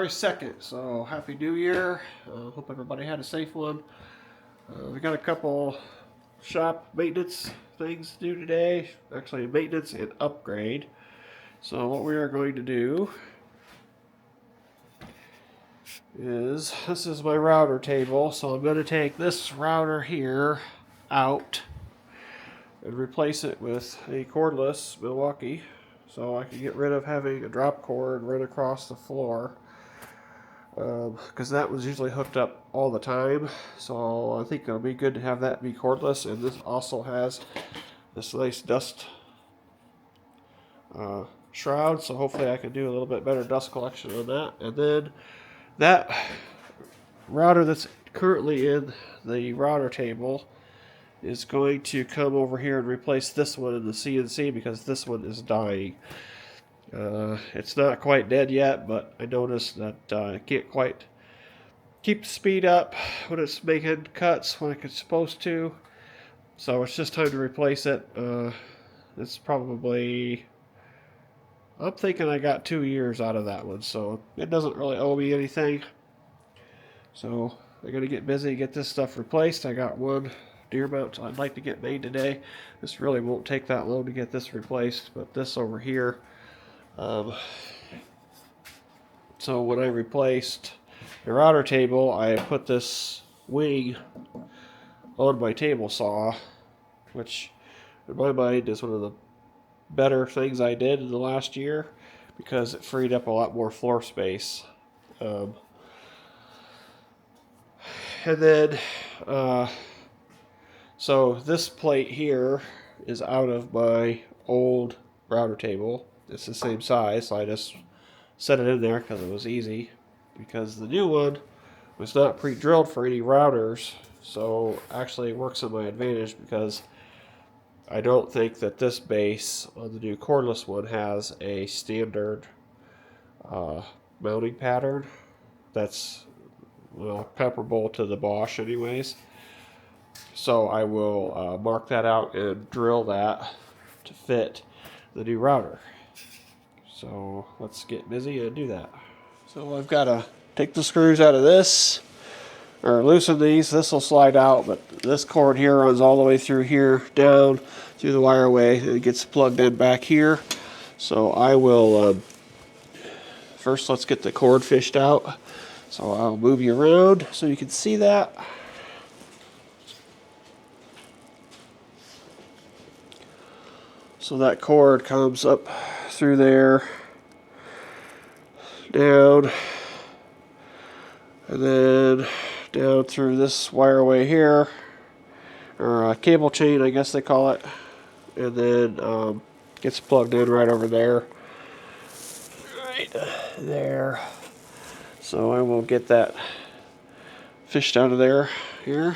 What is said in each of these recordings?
January 2nd, so Happy New Year. Hope everybody had a safe one. We got a couple shop maintenance things to do today. Actually, maintenance and upgrade. So what we are going to do is, this is my router table, so I'm going to take this router here out and replace it with a cordless Milwaukee, so I can get rid of having a drop cord right across the floor, because that was usually hooked up all the time. So I think it'll be good to have that be cordless. And this also has this nice dust shroud, so hopefully I can do a little bit better dust collection on that. And then that router that's currently in the router table is going to come over here and replace this one in the CNC, because this one is dying. It's not quite dead yet, but I noticed that it can't quite keep the speed up when it's making cuts when it's supposed to. So it's just time to replace it. It's probably, I'm thinking I got 2 years out of that one, so it doesn't really owe me anything. So I gotta get busy, get this stuff replaced. I got one deer mount I'd like to get made today. This really won't take that long to get this replaced, but this over here, so when I replaced the router table, I put this wing on my table saw, which in my mind is one of the better things I did in the last year, because it freed up a lot more floor space. And then so this plate here is out of my old router table. It's the same size, so I just set it in there because it was easy, because the new one was not pre-drilled for any routers. So actually it works in my advantage, because I don't think that this base on the new cordless one has a standard mounting pattern that's, well, comparable to the Bosch anyways. So I will mark that out and drill that to fit the new router. So let's get busy and do that. So I've got to take the screws out of this, or loosen these. This will slide out, but this cord here runs all the way through here, down through the wireway, and it gets plugged in back here. So I will, first let's get the cord fished out. So I'll move you around so you can see that. So that cord comes up through there, down, and then down through this wireway here, or cable chain, I guess they call it, and then gets plugged in right over there, right there. So I will get that fished out of there here.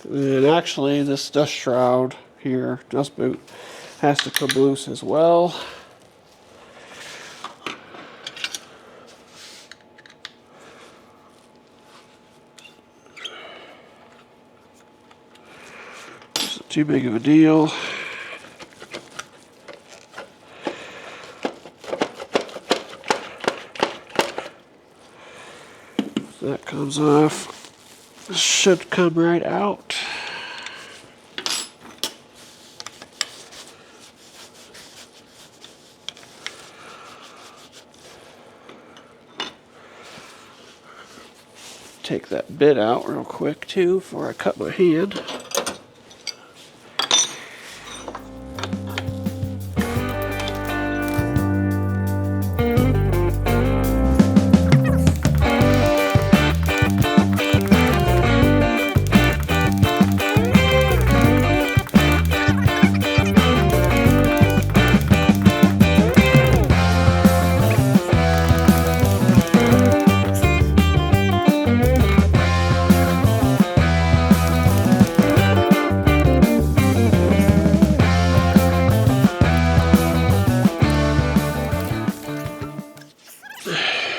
And actually, this dust shroud here, dust boot, has to come loose as well. It's not too big of a deal. That comes off. This should come right out. Take that bit out real quick too before I cut my hand.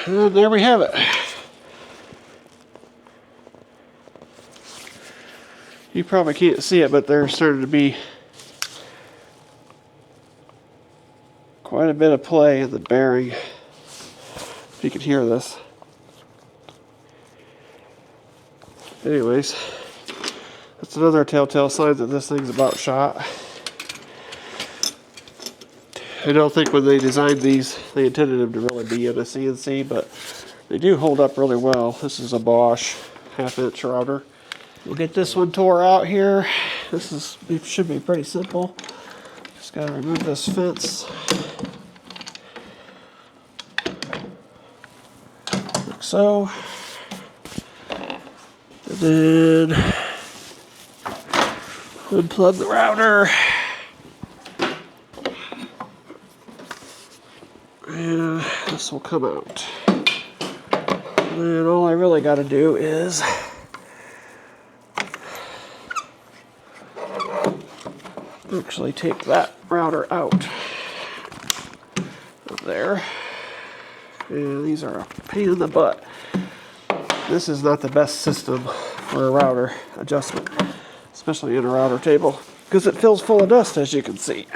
And there we have it. You probably can't see it, but there's starting to be quite a bit of play in the bearing. If you can hear this. Anyways, that's another telltale sign that this thing's about shot. I don't think when they designed these, they intended them to really be in a CNC, but they do hold up really well. This is a Bosch 1/2-inch router. We'll get this one tore out here. It should be pretty simple. Just gotta remove this fence. Like so. And then unplug the router. And this will come out. And then all I really got to do is actually take that router out of there. And these are a pain in the butt. This is not the best system for a router adjustment, especially in a router table, because it fills full of dust, as you can see.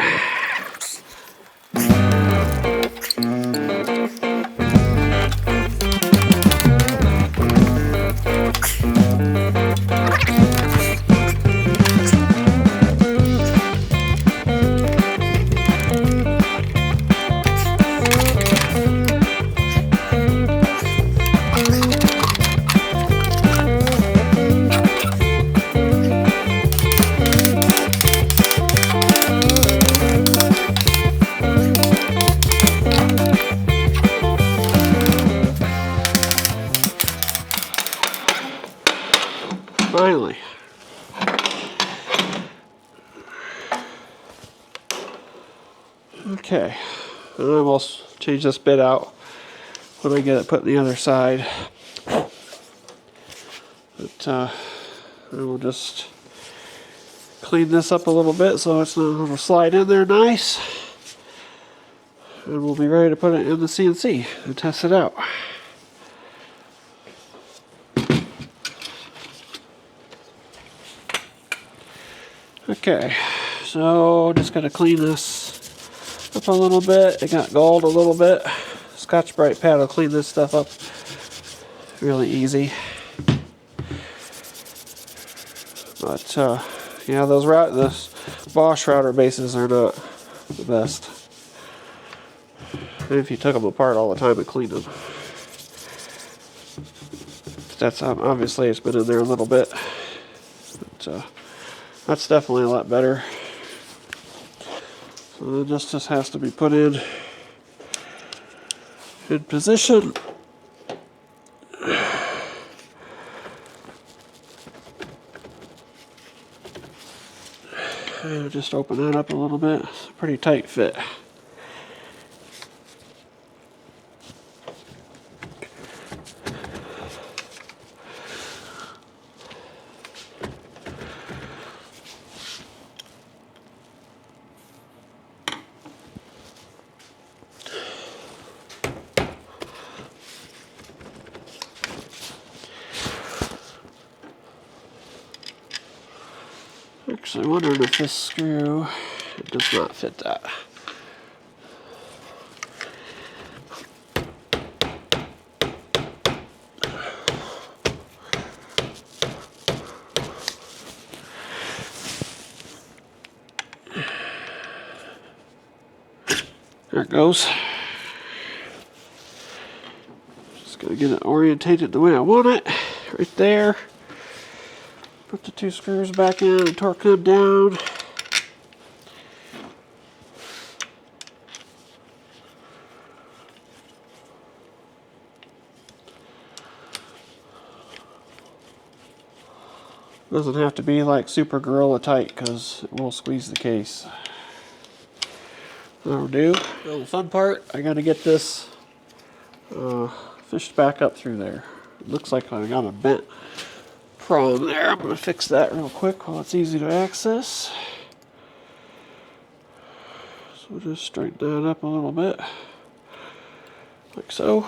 Finally. Okay, and I will change this bit out when I get it put on the other side. But I will just clean this up a little bit so it's not going to slide in there nice. And we'll be ready to put it in the CNC and test it out. Okay, so just gotta clean this up a little bit. It got gold a little bit. Scotch-Brite pad will clean this stuff up really easy. But yeah, those Bosch router bases are not the best. And if you took them apart all the time and cleaned them, that's obviously it's been in there a little bit. But, that's definitely a lot better. So this just has to be put in position. And just open that up a little bit. It's a pretty tight fit. Actually, I'm wondering if this screw does not fit that. There it goes. Just gonna get it orientated the way I want it, right there. Put the two screws back in and torque them down. Doesn't have to be like super Gorilla tight because it will squeeze the case. That'll do. Well, the fun part, I gotta get this fished back up through there. It looks like I got a bent prong there. I'm going to fix that real quick while it's easy to access. So we'll just straighten that up a little bit, like so.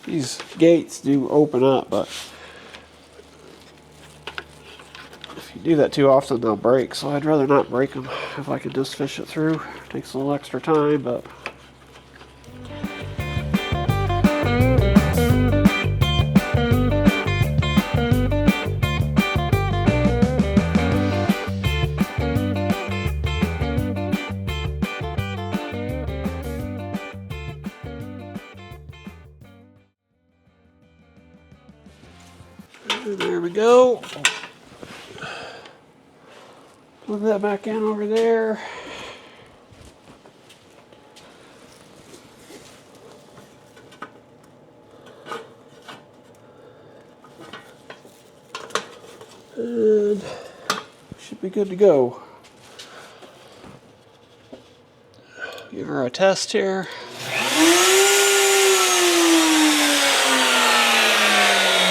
These gates do open up, but if you do that too often, they'll break. So I'd rather not break them if I could just fish it through. It takes a little extra time, but there we go. Plug that back in over there. And should be good to go. Give her a test here.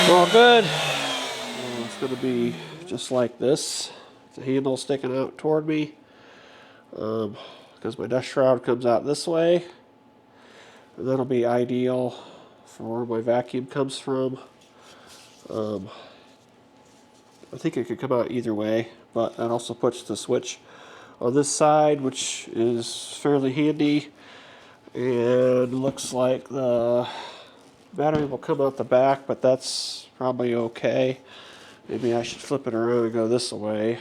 All good. It's going to be just like this. The handle sticking out toward me because my dust shroud comes out this way, and that'll be ideal for where my vacuum comes from. I think it could come out either way, but that also puts the switch on this side, which is fairly handy, and looks like the battery will come out the back, but that's probably okay. Maybe I should flip it around and go this way.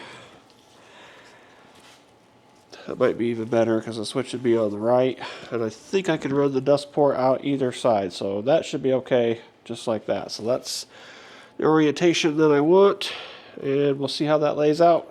That might be even better because the switch should be on the right, and I think I can run the dust port out either side, so that should be okay just like that. So that's the orientation that I want, and we'll see how that lays out.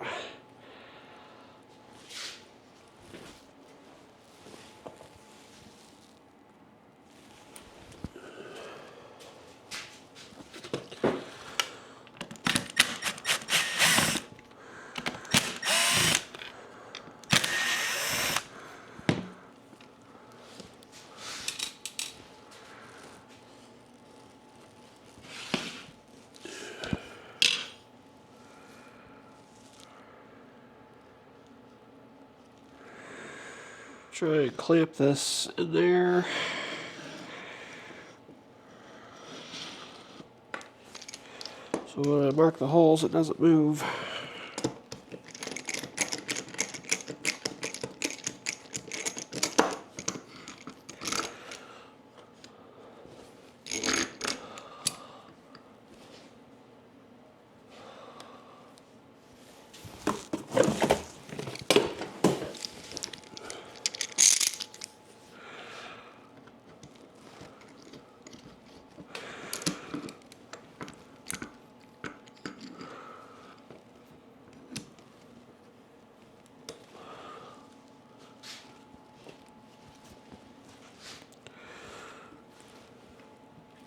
Try and clamp this in there. So when I mark the holes, it doesn't move.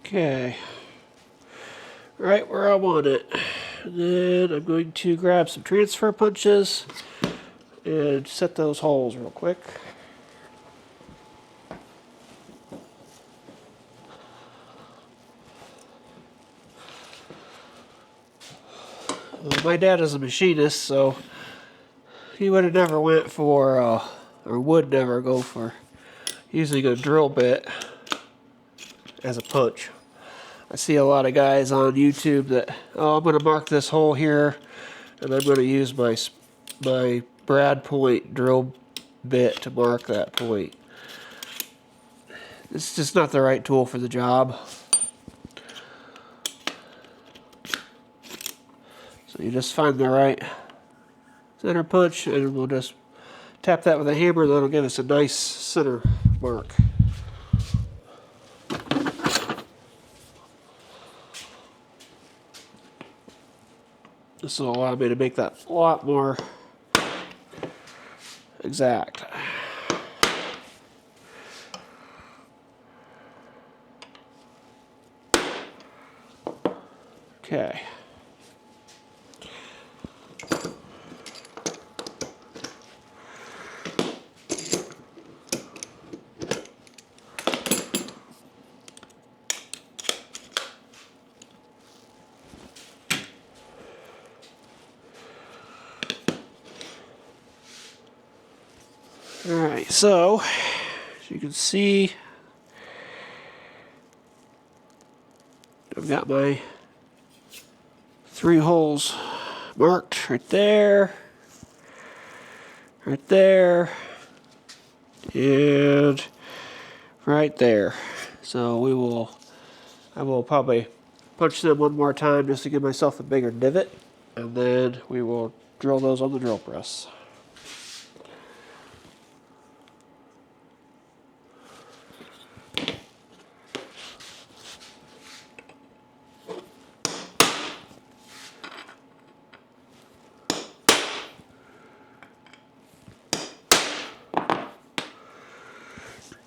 Okay, right where I want it. And then I'm going to grab some transfer punches and set those holes real quick. Well, my dad is a machinist, so he would have never went for, or would never go for using a drill bit as a punch. I see a lot of guys on YouTube that, oh, I'm going to mark this hole here, and I'm going to use my brad point drill bit to mark that point. It's just not the right tool for the job. So you just find the right center punch, and we'll just tap that with a hammer, and that'll give us a nice center mark. This will allow me to make that a lot more exact. Okay. Alright, so as you can see, I've got my 3 holes marked right there, and right there. So I will probably punch them one more time just to give myself a bigger divot, and then we will drill those on the drill press.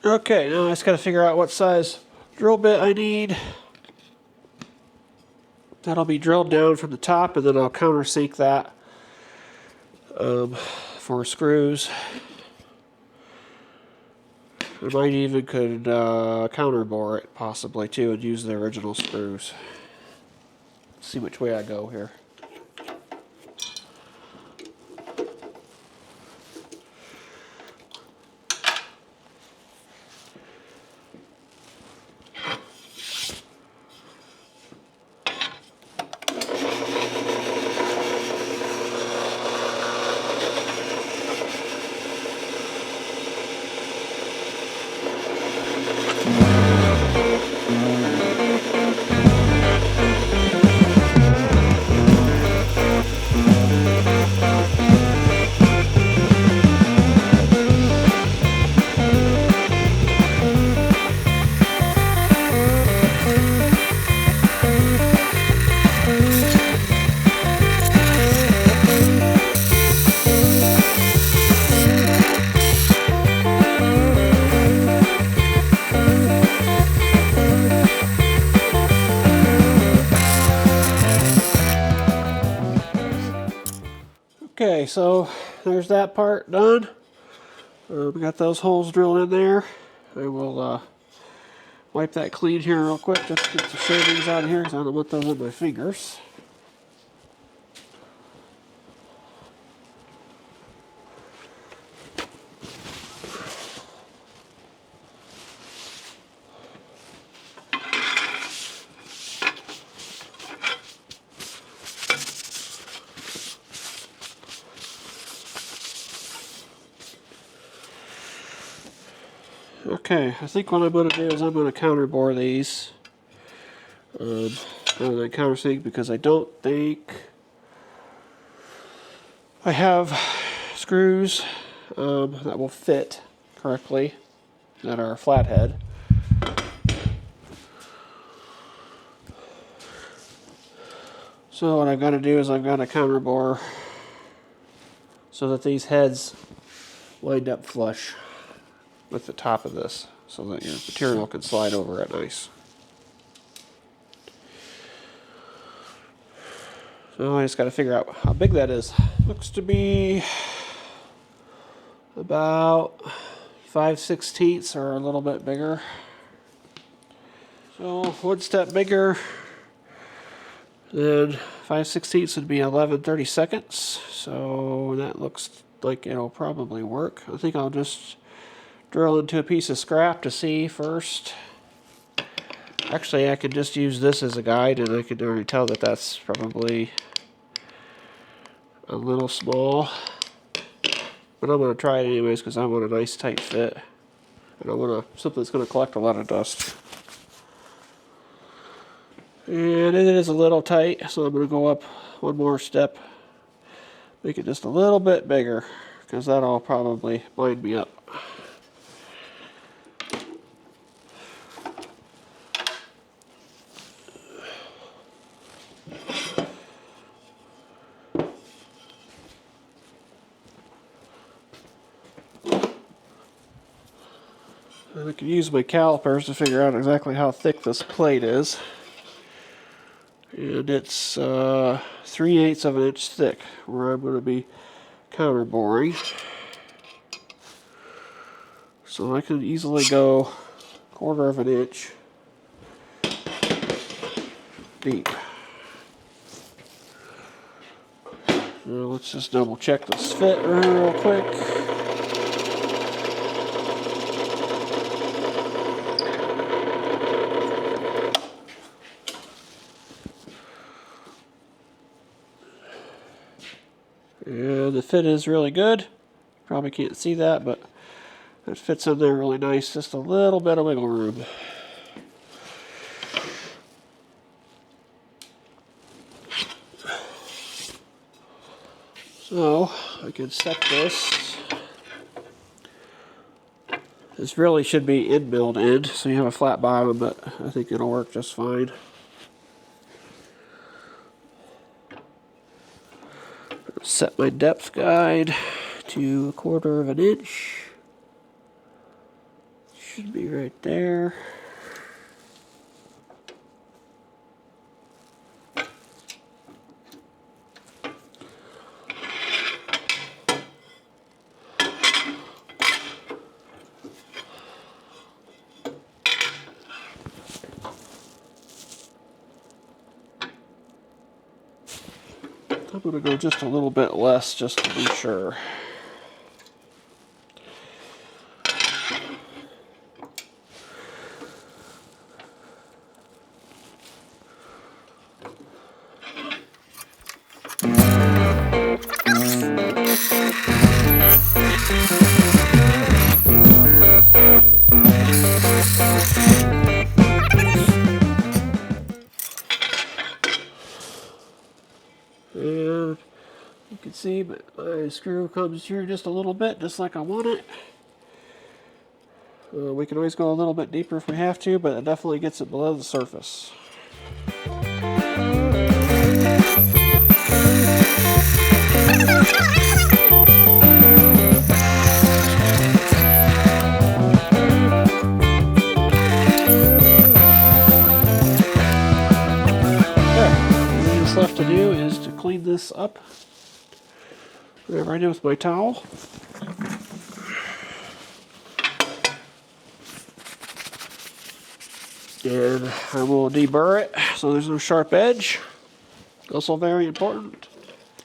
Okay, now I just got to figure out what size drill bit I need. That'll be drilled down from the top, and then I'll countersink that for screws. I might even could counterbore it possibly too and use the original screws. Let's see which way I go here. Okay, so there's that part done. We got those holes drilled in there. I will wipe that clean here real quick just to get the shavings out of here because I don't want those on my fingers. Okay, I think what I'm going to do is I'm going to counterbore these rather than countersink, because I don't think I have screws that will fit correctly that are flathead. So what I've got to do is I've got to counterbore so that these heads wind up flush with the top of this, so that your material can slide over it nice. So I just got to figure out how big that is. Looks to be about 5/16 or a little bit bigger. So 1 step bigger, then 5/16 would be 11/32. So that looks like it'll probably work. I think I'll just drill into a piece of scrap to see first. Actually, I could just use this as a guide, and I could already tell that that's probably a little small. But I'm going to try it anyways because I want a nice tight fit. And I want something that's going to collect a lot of dust. And it is a little tight, so I'm going to go up one more step. Make it just a little bit bigger, because that'll probably wind me up. I can use my calipers to figure out exactly how thick this plate is. And it's 3/8 of an inch thick, where I'm going to be counterboring. So I can easily go 1/4 of an inch deep. Now let's just double check this fit real quick. So the fit is really good. Probably can't see that, but it fits in there really nice. Just a little bit of wiggle room. So I can set this. This really should be in-milled in, so you have a flat bottom, but I think it'll work just fine. Set my depth guide to 1/4 of an inch. Should be right there. I'm going to go just a little bit less just to be sure. And you can see my screw comes through just a little bit, just like I want it. We can always go a little bit deeper if we have to, but it definitely gets it below the surface. Left to do is to clean this up. Whatever I do with my towel. And I will deburr it so there's no sharp edge. Also very important.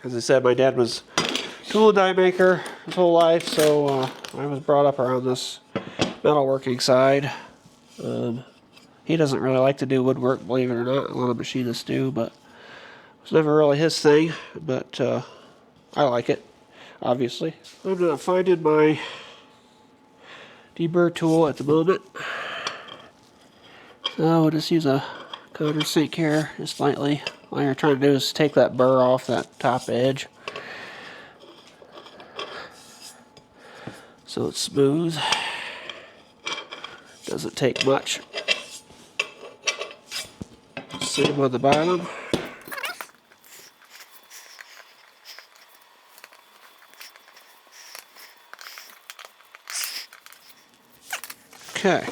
As I said, my dad was a tool and die maker his whole life, so I was brought up around this metalworking side. He doesn't really like to do woodwork, believe it or not. A lot of machinists do, but it's never really his thing, but I like it, obviously. I'm not finding my deburr tool at the moment. So I'll just use a countersink here, just lightly. All you're trying to do is take that burr off that top edge, so it's smooth. Doesn't take much. Same on the bottom. Okay,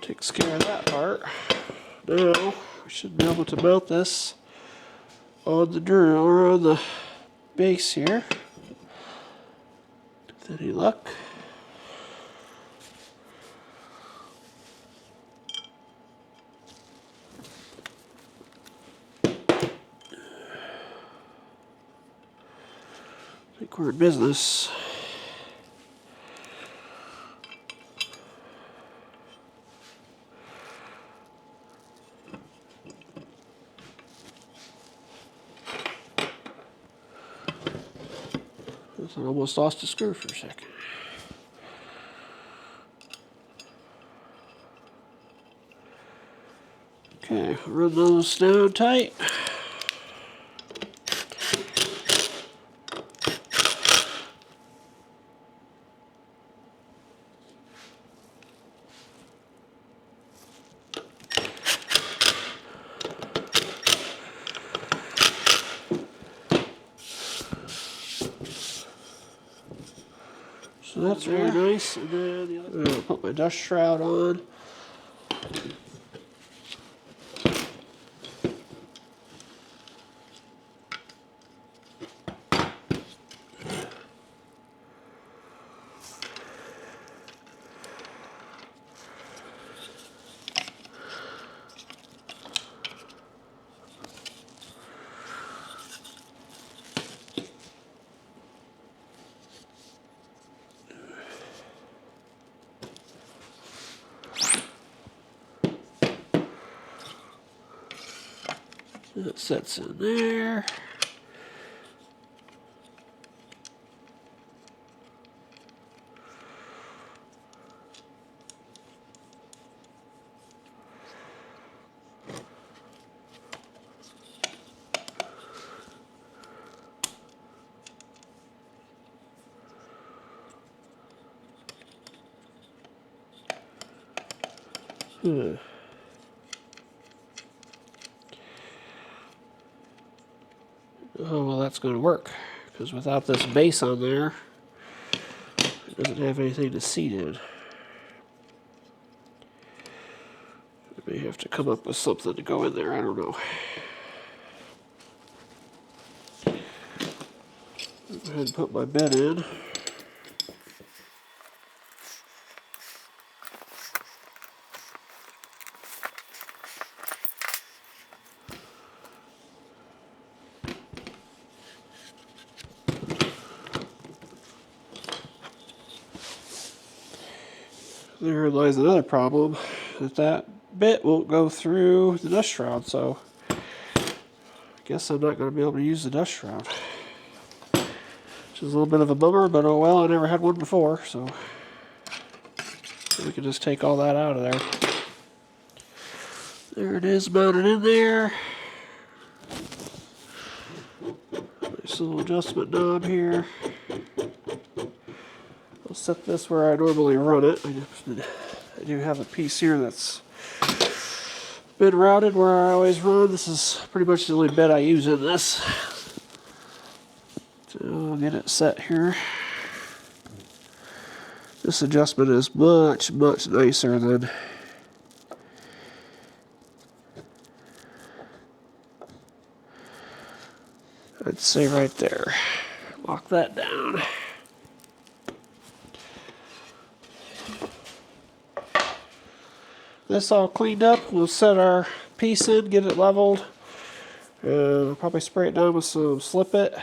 takes care of that part. Now we should be able to mount this on the drill or on the base here. With any luck. I think we're in business. I almost lost a screw for a second. Okay, run those down tight. So that's really nice. And then the other, I'll put my dust shroud on. That sets in there. Oh, well, that's going to work, because without this base on there, it doesn't have anything to seat in. I may have to come up with something to go in there, I don't know. Go ahead and put my bed in. There lies another problem, that bit won't go through the dust shroud, so I guess I'm not going to be able to use the dust shroud. Which is a little bit of a bummer, but oh well, I never had one before, so we can just take all that out of there. There it is, mounted in there. Nice little adjustment knob here. I'll set this where I normally run it. I do have a piece here that's been routed where I always run. This is pretty much the only bit I use in this. So I'll get it set here. This adjustment is much, much nicer than I'd say right there. Lock that down. This all cleaned up. We'll set our piece in, get it leveled. I'll probably spray it down with some Slip It.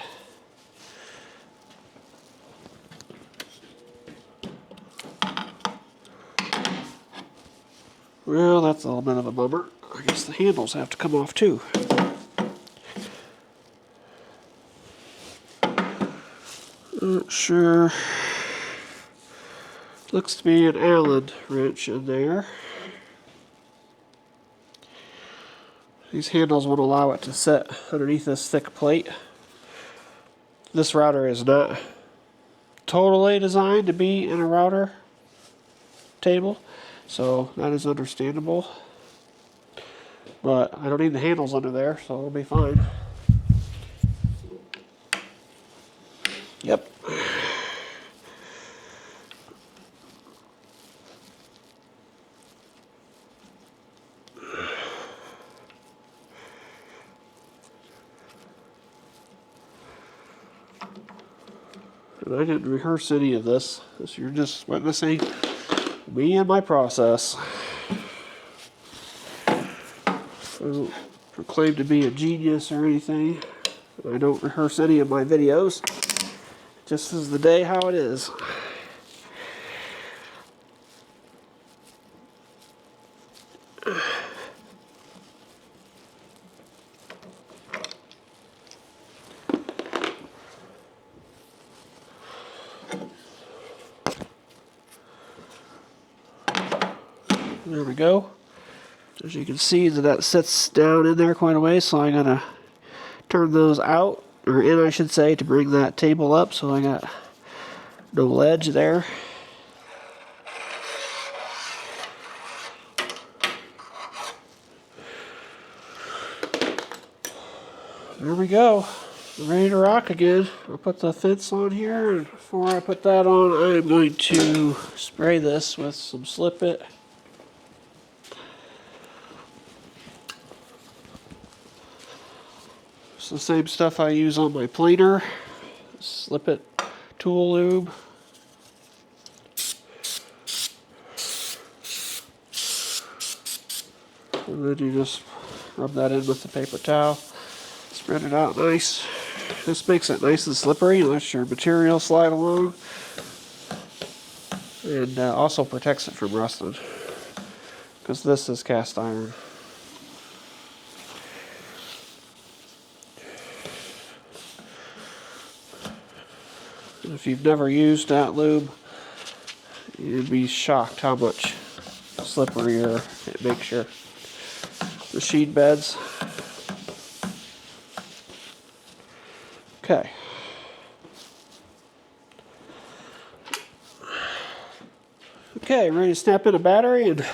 Well, that's a little bit of a bummer. I guess the handles have to come off too. Not sure. Looks to be an Allen wrench in there. These handles won't allow it to sit underneath this thick plate. This router is not totally designed to be in a router table, so that is understandable. But I don't need the handles under there, so it'll be fine. Yep. And I didn't rehearse any of this. You're just witnessing me and my process. I don't proclaim to be a genius or anything. I don't rehearse any of my videos. Just as the day how it is. There we go. As you can see, that sits down in there quite a way, so I gotta turn those out, or in I should say, to bring that table up, so I got no ledge there. There we go. Ready to rock again. I'll put the fence on here, and before I put that on, I am going to spray this with some Slip It. It's the same stuff I use on my planer. Slip It tool lube. And then you just rub that in with the paper towel. Spread it out nice. This makes it nice and slippery, lets your material slide along. And also protects it from rusting, because this is cast iron. And if you've never used that lube, you'd be shocked how much slipperier it makes your machine beds. Okay. Okay, ready to snap in a battery and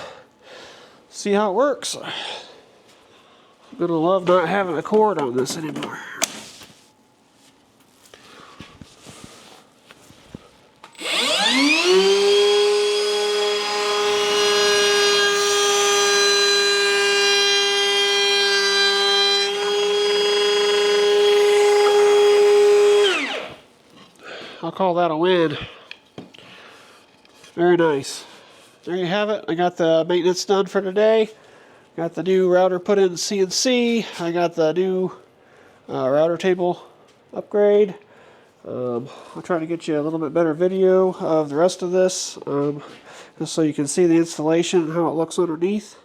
see how it works. I'm gonna love not having a cord on this anymore. I'll call that a win. Very nice. There you have it. I got the maintenance done for today. Got the new router put in CNC. I got the new router table upgrade. I'll try to get you a little bit better video of the rest of this, just so you can see the installation and how it looks underneath.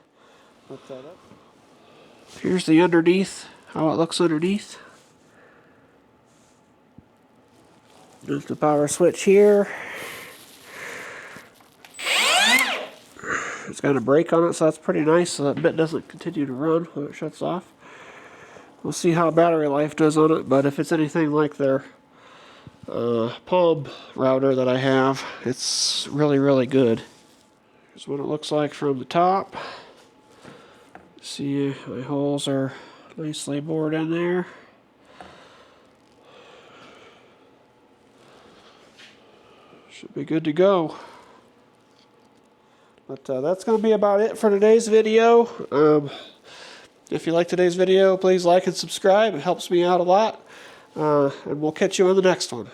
Here's the underneath, how it looks underneath. There's the power switch here. It's got a brake on it, so that's pretty nice, so that bit doesn't continue to run when it shuts off. We'll see how battery life does on it, but if it's anything like their Palm router that I have, it's really, really good. Here's what it looks like from the top. See, my holes are nicely bored in there. Should be good to go. But that's going to be about it for today's video. If you like today's video, please like and subscribe. It helps me out a lot. And we'll catch you on the next one.